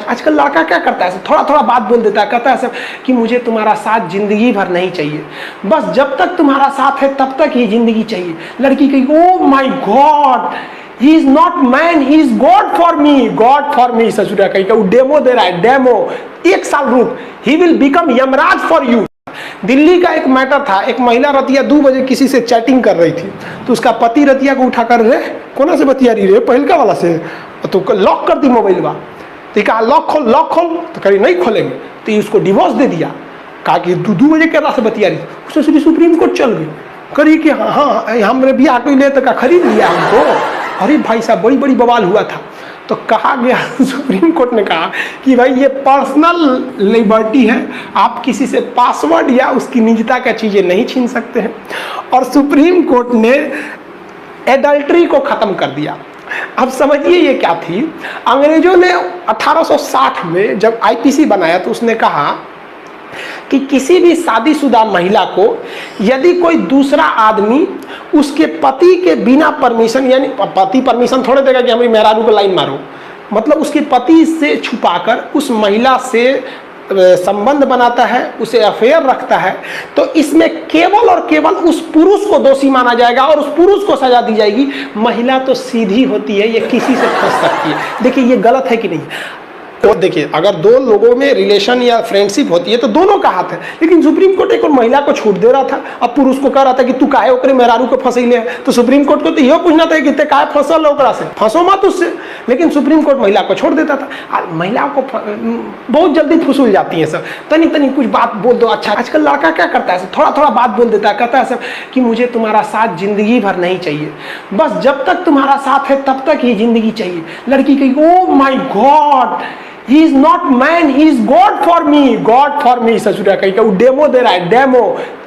आजकल लड़का क्या करता है, थोड़ा थोड़ा बात बोल देता है, कहता है सब कि मुझे तुम्हारा साथ जिंदगी भर नहीं चाहिए, बस जब तक तुम्हारा साथ है तब तक ही जिंदगी चाहिए। लड़की कही oh my god, he is not man, he is god for me, god for me. ससुरा कही वो डेमो दे रहा है, डेमो, 1 साल रुक, he will become Yamraj for you. Delhi का एक मैटर था, एक महिला रतिया 2 बजे किसी से चैटिंग कर रही थी, तो उसका पति रतिया को उठा कर, रे कोना से बतिया रही रे, पहलका वाला से, तो लॉक कर दी मोबाइल बा। तो कहा लॉक खोल, लॉक खोल, तो कही नहीं खोलेंगे, तो उसको डिवोर्स दे दिया। कहा कि 2 बजे के से बतिया रही, उसने सुप्रीम कोर्ट चल गई, करी कि हाँ हमने भी आके ले तो खरीद लिया हमको। अरे भाई साहब बड़ी बड़ी बवाल हुआ था। तो कहा गया, सुप्रीम कोर्ट ने कहा कि भाई ये पर्सनल लिबर्टी है, आप किसी से पासवर्ड या उसकी निजता का चीज़ें नहीं छीन सकते हैं। और सुप्रीम कोर्ट ने एडल्ट्री को ख़त्म कर दिया। अब समझिए ये क्या थी, अंग्रेजों ने 1860 में जब आईपीसी बनाया तो उसने कहा कि किसी भी शादीशुदा महिला को यदि कोई दूसरा आदमी उसके पति के बिना परमिशन, यानी पति परमिशन थोड़े देगा कि हमारी मेहरारू को लाइन मारो, मतलब उसके पति से छुपाकर उस महिला से संबंध बनाता है, उसे अफेयर रखता है, तो इसमें केवल और केवल उस पुरुष को दोषी माना जाएगा और उस पुरुष को सजा दी जाएगी। महिला तो सीधी होती है, ये किसी से फंस सकती है। देखिए ये गलत है कि नहीं। तो देखिए अगर 2 लोगों में रिलेशन या फ्रेंडशिप होती है तो दोनों का हाथ है, लेकिन सुप्रीम कोर्ट एक और महिला को छूट दे रहा था। अब पुरुष को कह रहा था कि तू काहे ओकरे मेहरारू को फंसैले, तो सुप्रीम कोर्ट को तो यह पूछना था कि ते काहे फंसल ओकरा से, फंसो मत उससे, लेकिन सुप्रीम कोर्ट महिला को छोड़ देता था। और महिलाओं को बहुत जल्दी फुसूल जाती है सब, तनी तनी कुछ बात बोल दो। अच्छा आजकल लड़का क्या करता है, थोड़ा थोड़ा बात बोल देता है, कहता है सब कि मुझे तुम्हारा साथ जिंदगी भर नहीं चाहिए, बस जब तक तुम्हारा साथ है तब तक ही जिंदगी चाहिए। लड़की कही oh my God, he is not man, he is God for me, God for me। ससुरा कही वो डेमो दे रहा है, डेमो,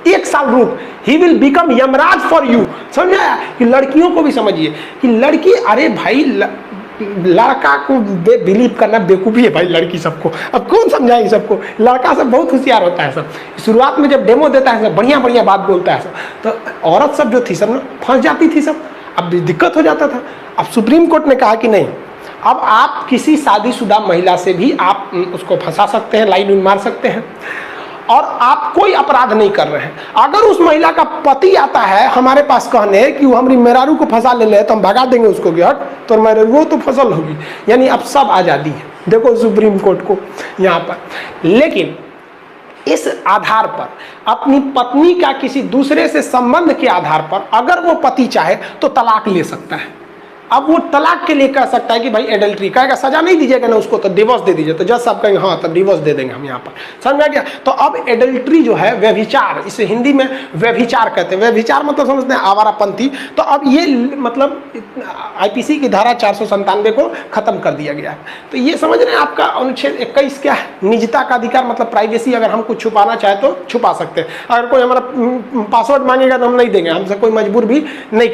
1 साल रुक, he will become Yamraj for you। समझ आया कि लड़कियों को भी समझिए कि लड़की, अरे भाई लड़का को बिलीव करना बेवकूफ़ी है भाई लड़की सबको। अब कौन समझाएगी सबको, लड़का सब बहुत होशियार होता है। सब शुरुआत में जब डेमो देता है सब बढ़िया बढ़िया बात बोलता है सब, तो औरत सब जो थी सब ना फंस जाती थी सब, अब दिक्कत हो जाता था। अब सुप्रीम कोर्ट ने कहा कि नहीं, अब आप किसी शादीशुदा महिला से भी आप उसको फंसा सकते हैं, लाइन मार सकते हैं, और आप कोई अपराध नहीं कर रहे हैं। अगर उस महिला का पति आता है हमारे पास कहने कि वो हमारी मेहरारू को फंसा ले ले, तो हम भगा देंगे उसको कि हट तो मेहरारू वो तो फसल होगी, यानी अब सब आज़ादी है। देखो सुप्रीम कोर्ट को यहाँ पर। लेकिन इस आधार पर अपनी पत्नी का किसी दूसरे से संबंध के आधार पर अगर वो पति चाहे तो तलाक ले सकता है। अब वो तलाक के लिए कह सकता है कि भाई एडल्ट्री, कहेगा सजा नहीं दीजिएगा ना उसको तो डिवोर्स दे दीजिए, तो जज साहब कहेंगे हाँ तब डिवोर्स दे देंगे हम यहाँ पर। समझ में आ गया। तो अब एडल्ट्री जो है व्यभिचार, इसे हिंदी में व्यभिचार कहते हैं। व्यभिचार मतलब समझते हैं आवारापंथी। तो अब ये मतलब आईपीसी की धारा 497 को खत्म कर दिया गया है। तो ये समझ रहे हैं आपका अनुच्छेद 21 क्या है, निजता का अधिकार, मतलब प्राइवेसी। अगर हम कुछ छुपाना चाहे तो छुपा सकते हैं। अगर कोई हमारा पासवर्ड मांगेगा तो हम नहीं देंगे, हमसे कोई मजबूर भी नहीं